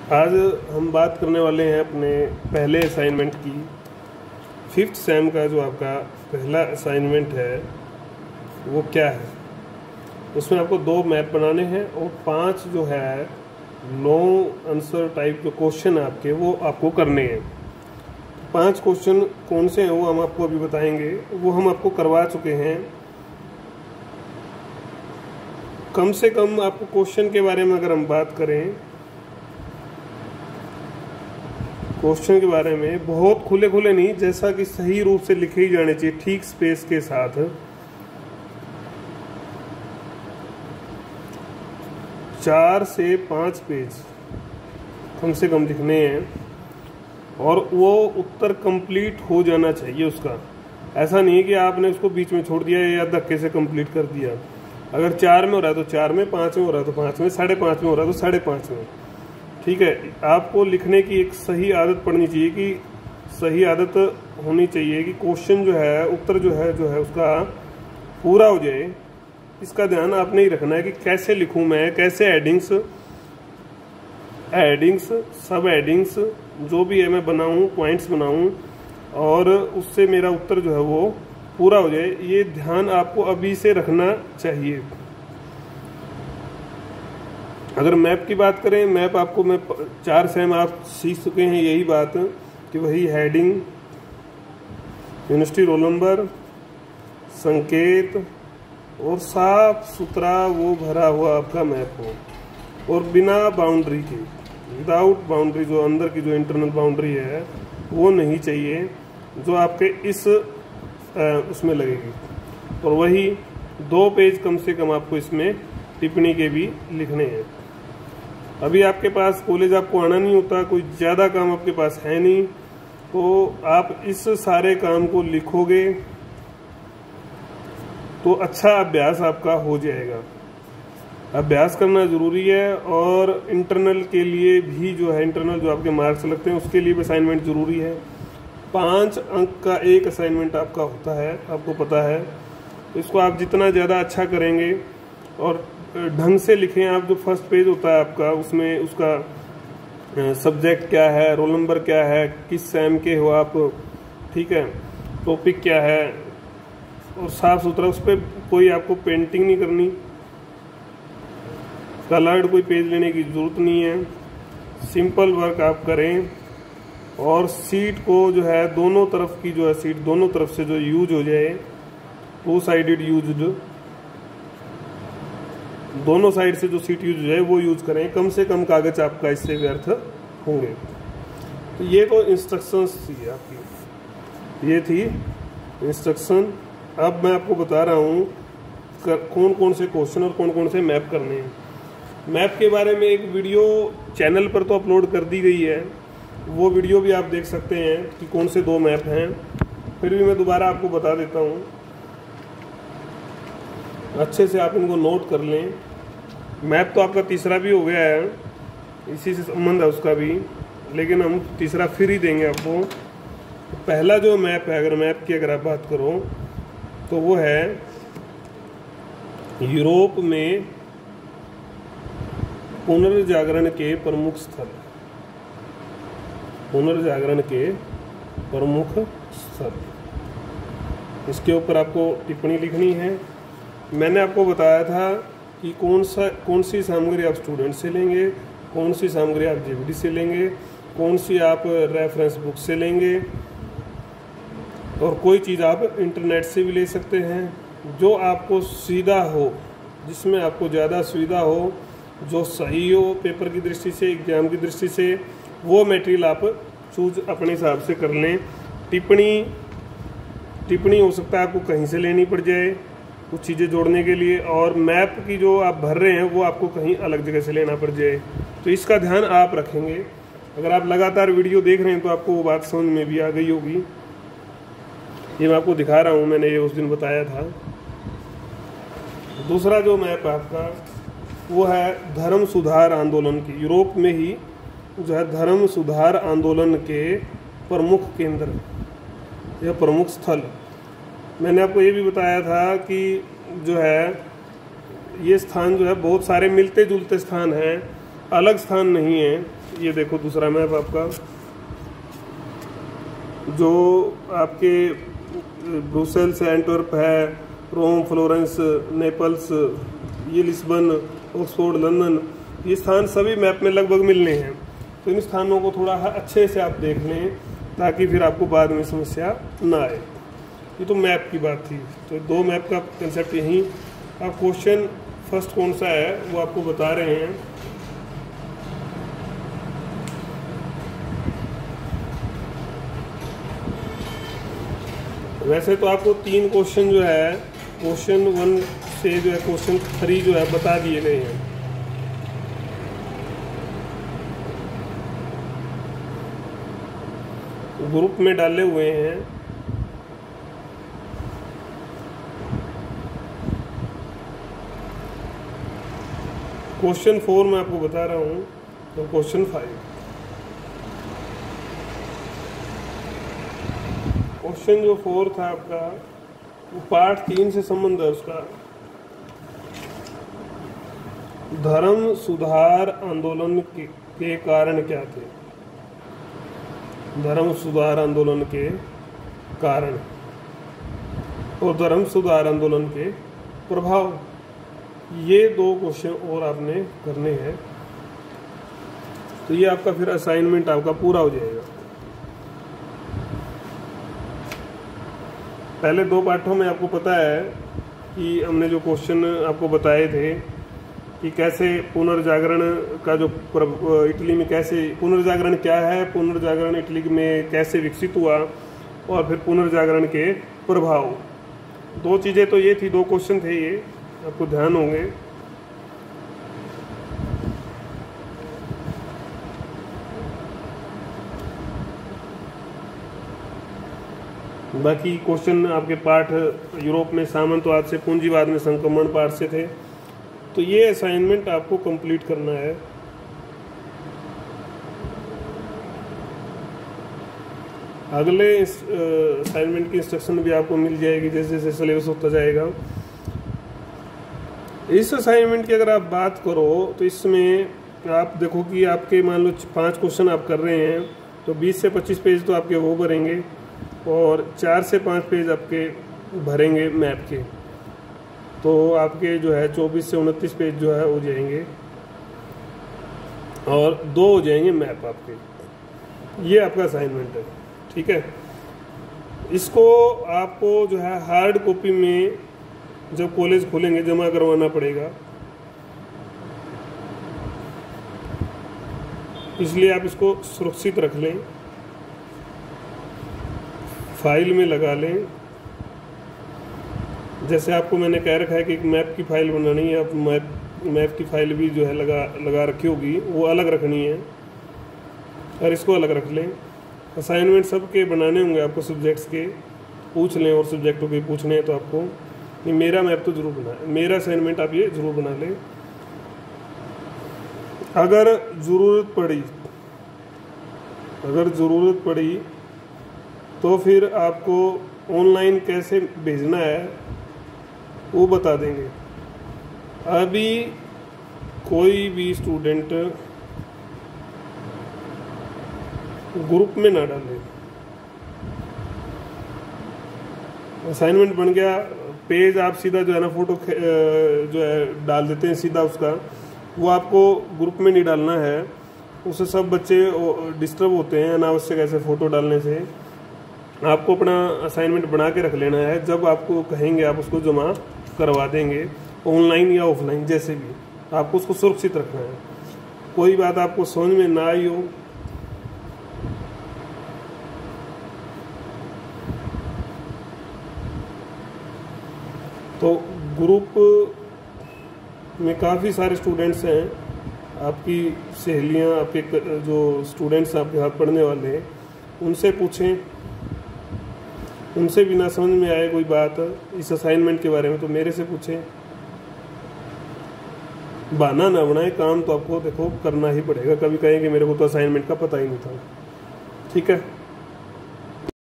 आज हम बात करने वाले हैं अपने पहले असाइनमेंट की। 5th सेम का जो आपका पहला असाइनमेंट है वो क्या है। उसमें आपको 2 मैप बनाने हैं और 5 जो है लॉन्ग आंसर टाइप जो क्वेश्चन आपके वो आपको करने हैं। 5 क्वेश्चन कौन से हैं वो हम आपको अभी बताएंगे। वो हम आपको करवा चुके हैं। कम से कम आपको क्वेश्चन के बारे में अगर हम बात करें, क्वेश्चन के बारे में बहुत खुले खुले नहीं, जैसा कि सही रूप से लिखे ही जाने चाहिए, ठीक स्पेस के साथ। 4 से 5 पेज कम से कम लिखने हैं और वो उत्तर कंप्लीट हो जाना चाहिए उसका। ऐसा नहीं है कि आपने उसको बीच में छोड़ दिया या धक्के से कंप्लीट कर दिया। अगर 4 में हो रहा है तो 4 में, 5 में हो रहा है तो 5 में, 5.5 में हो रहा है तो 5.5 में। ठीक है, आपको लिखने की एक सही आदत पड़नी चाहिए कि सही आदत होनी चाहिए कि क्वेश्चन जो है, उत्तर जो है उसका पूरा हो जाए। इसका ध्यान आपने ही रखना है कि कैसे लिखूं मैं, कैसे हेडिंग्स, सब हेडिंग्स जो भी है मैं बनाऊं, पॉइंट्स बनाऊं और उससे मेरा उत्तर जो है वो पूरा हो जाए। ये ध्यान आपको अभी से रखना चाहिए। अगर मैप की बात करें, मैप आपको मैं 4 सेम आप सीख चुके हैं यही बात कि वही हेडिंग, यूनिवर्सिटी रोल नंबर, संकेत और साफ सुथरा वो भरा हुआ आपका मैप हो और बिना बाउंड्री के, विदाउट बाउंड्री, जो अंदर की जो इंटरनल बाउंड्री है वो नहीं चाहिए, जो आपके इस उसमें लगेगी। और वही 2 पेज कम से कम आपको इसमें टिप्पणी के भी लिखने हैं। अभी आपके पास कॉलेज आपको आना नहीं होता, कोई ज़्यादा काम आपके पास है नहीं, तो आप इस सारे काम को लिखोगे तो अच्छा अभ्यास आपका हो जाएगा। अभ्यास करना ज़रूरी है और इंटरनल के लिए भी जो है, इंटरनल जो आपके मार्क्स लगते हैं उसके लिए भी असाइनमेंट ज़रूरी है। 5 अंक का एक असाइनमेंट आपका होता है, आपको पता है। तो इसको आप जितना ज़्यादा अच्छा करेंगे और ढंग से लिखें। आप जो फर्स्ट पेज होता है आपका, उसमें उसका सब्जेक्ट क्या है, रोल नंबर क्या है, किस सेम के हो आप, ठीक है, टॉपिक क्या है, और साफ सुथरा, उस पर कोई आपको पेंटिंग नहीं करनी, कलर्ड कोई पेज लेने की ज़रूरत नहीं है। सिंपल वर्क आप करें और सीट को जो है दोनों तरफ की जो है सीट दोनों तरफ से जो यूज हो जाए, 2 साइडेड यूज, दोनों साइड से जो सीट यूज हो जाए वो यूज करें। कम से कम कागज आपका इससे व्यर्थ होंगे। तो ये तो इंस्ट्रक्शंस थी आपकी, ये थी इंस्ट्रक्शन। अब मैं आपको बता रहा हूँ कौन कौन से क्वेश्चन और कौन कौन से मैप करने हैं। मैप के बारे में एक वीडियो चैनल पर तो अपलोड कर दी गई है, वो वीडियो भी आप देख सकते हैं कि कौन से 2 मैप हैं। फिर भी मैं दोबारा आपको बता देता हूँ, अच्छे से आप इनको नोट कर लें। मैप तो आपका तीसरा भी हो गया है, इसी से संबंध है उसका भी, लेकिन हम तीसरा फिर ही देंगे आपको। पहला जो मैप है, अगर मैप की अगर आप बात करो तो वो है यूरोप में पुनर्जागरण के प्रमुख स्थल। पुनर्जागरण के प्रमुख स्थल, इसके ऊपर आपको टिप्पणी लिखनी है। मैंने आपको बताया था कि कौन सी सामग्री आप स्टूडेंट से लेंगे, कौन सी सामग्री आप जेवीडी से लेंगे, कौन सी आप रेफरेंस बुक से लेंगे, और कोई चीज़ आप इंटरनेट से भी ले सकते हैं। जो आपको सीधा हो, जिसमें आपको ज़्यादा सुविधा हो, जो सही हो पेपर की दृष्टि से, एग्जाम की दृष्टि से, वो मटेरियल आप चूज अपने हिसाब से कर लें। टिप्पणी हो सकता है आपको कहीं से लेनी पड़ जाए कुछ चीज़ें जोड़ने के लिए, और मैप की जो आप भर रहे हैं वो आपको कहीं अलग जगह से लेना पड़ जाए। तो इसका ध्यान आप रखेंगे। अगर आप लगातार वीडियो देख रहे हैं तो आपको वो बात समझ में भी आ गई होगी। ये मैं आपको दिखा रहा हूँ, मैंने ये उस दिन बताया था। दूसरा जो मैप आपका वो है धर्म सुधार आंदोलन की। यूरोप में ही जो है धर्म सुधार आंदोलन के प्रमुख केंद्र या प्रमुख स्थल। मैंने आपको ये भी बताया था कि जो है ये स्थान जो है बहुत सारे मिलते जुलते स्थान हैं, अलग स्थान नहीं है। ये देखो दूसरा मैप आपका, जो आपके ब्रुसेल्स है, एंटवर्प है, रोम, फ्लोरेंस, नेपल्स, ये लिस्बन, ऑक्सफोर्ड, लंदन, ये स्थान सभी मैप में लगभग मिलने हैं। तो इन स्थानों को थोड़ा अच्छे से आप देख लें ताकि फिर आपको बाद में समस्या ना आए। ये तो मैप की बात थी, तो 2 मैप का कंसेप्ट यहीं। अब क्वेश्चन फर्स्ट कौन सा है वो आपको बता रहे हैं। वैसे तो आपको 3 क्वेश्चन जो है क्वेश्चन 1 से जो है क्वेश्चन 3 जो है बता दिए गए हैं। ग्रुप में डाले हुए हैं। क्वेश्चन 4 मैं आपको बता रहा हूं, तो क्वेश्चन 5। क्वेश्चन जो 4 था आपका, वो पार्ट 3 से संबंध है उसका। धर्म सुधार आंदोलन के कारण क्या थे? धर्म सुधार आंदोलन के कारण और धर्म सुधार आंदोलन के प्रभाव, ये 2 क्वेश्चन और आपने करने हैं। तो ये आपका फिर असाइनमेंट आपका पूरा हो जाएगा। पहले 2 पाठों में आपको पता है कि हमने जो क्वेश्चन आपको बताए थे कि कैसे पुनर्जागरण का जो इटली में कैसे पुनर्जागरण क्या है, पुनर्जागरण इटली में कैसे विकसित हुआ, और फिर पुनर्जागरण के प्रभाव। 2 चीज़ें तो ये थी, 2 क्वेश्चन थे ये, आपको ध्यान होंगे। बाकी क्वेश्चन आपके पाठ यूरोप में सामंतवाद से पूंजीवाद में संक्रमण पाठ से थे। तो ये असाइनमेंट आपको कंप्लीट करना है। अगले असाइनमेंट की इंस्ट्रक्शन भी आपको मिल जाएगी जैसे जैसे सिलेबस होता जाएगा। इस असाइनमेंट की अगर आप बात करो तो इसमें आप देखो कि आपके मान लो 5 क्वेश्चन आप कर रहे हैं, तो 20 से 25 पेज तो आपके वो भरेंगे और 4 से 5 पेज आपके भरेंगे मैप के। तो आपके जो है 24 से 29 पेज जो है हो जाएंगे और 2 हो जाएंगे मैप आपके। ये आपका असाइनमेंट है, ठीक है। इसको आपको जो है हार्ड कॉपी में जब कॉलेज खोलेंगे जमा करवाना पड़ेगा, इसलिए आप इसको सुरक्षित रख लें, फाइल में लगा लें। जैसे आपको मैंने कह रखा है कि एक मैप की फाइल बनानी है, आप मैप की फाइल भी जो है लगा रखी होगी, वो अलग रखनी है और इसको अलग रख लें। असाइनमेंट सब के बनाने होंगे आपको, सब्जेक्ट्स के पूछ लें और सब्जेक्टों के पूछने हैं तो आपको नहीं, मेरा मैप तो जरूर बना, मेरा असाइनमेंट आप ये जरूर बना लें। अगर ज़रूरत पड़ी तो फिर आपको ऑनलाइन कैसे भेजना है वो बता देंगे। अभी कोई भी स्टूडेंट ग्रुप में ना डाले। असाइनमेंट बन गया, पेज आप सीधा जो है ना फोटो जो है डाल देते हैं सीधा उसका, वो आपको ग्रुप में नहीं डालना है, उससे सब बच्चे डिस्टर्ब होते हैं अनावश्यक ऐसे फ़ोटो डालने से। आपको अपना असाइनमेंट बना के रख लेना है, जब आपको कहेंगे आप उसको जमा करवा देंगे, ऑनलाइन या ऑफलाइन जैसे भी, आपको उसको सुरक्षित रखना है। कोई बात आपको समझ में ना आई हो तो ग्रुप में काफ़ी सारे स्टूडेंट्स हैं, आपकी सहेलियां, आपके जो स्टूडेंट्स आपके साथ पढ़ने वाले हैं, उनसे पूछें। उनसे भी ना समझ में आए कोई बात इस असाइनमेंट के बारे में तो मेरे से पूछें। बहाना ना बनाए, काम तो आपको देखो करना ही पड़ेगा। कभी कहेंगे मेरे को तो असाइनमेंट का पता ही नहीं था, ठीक है।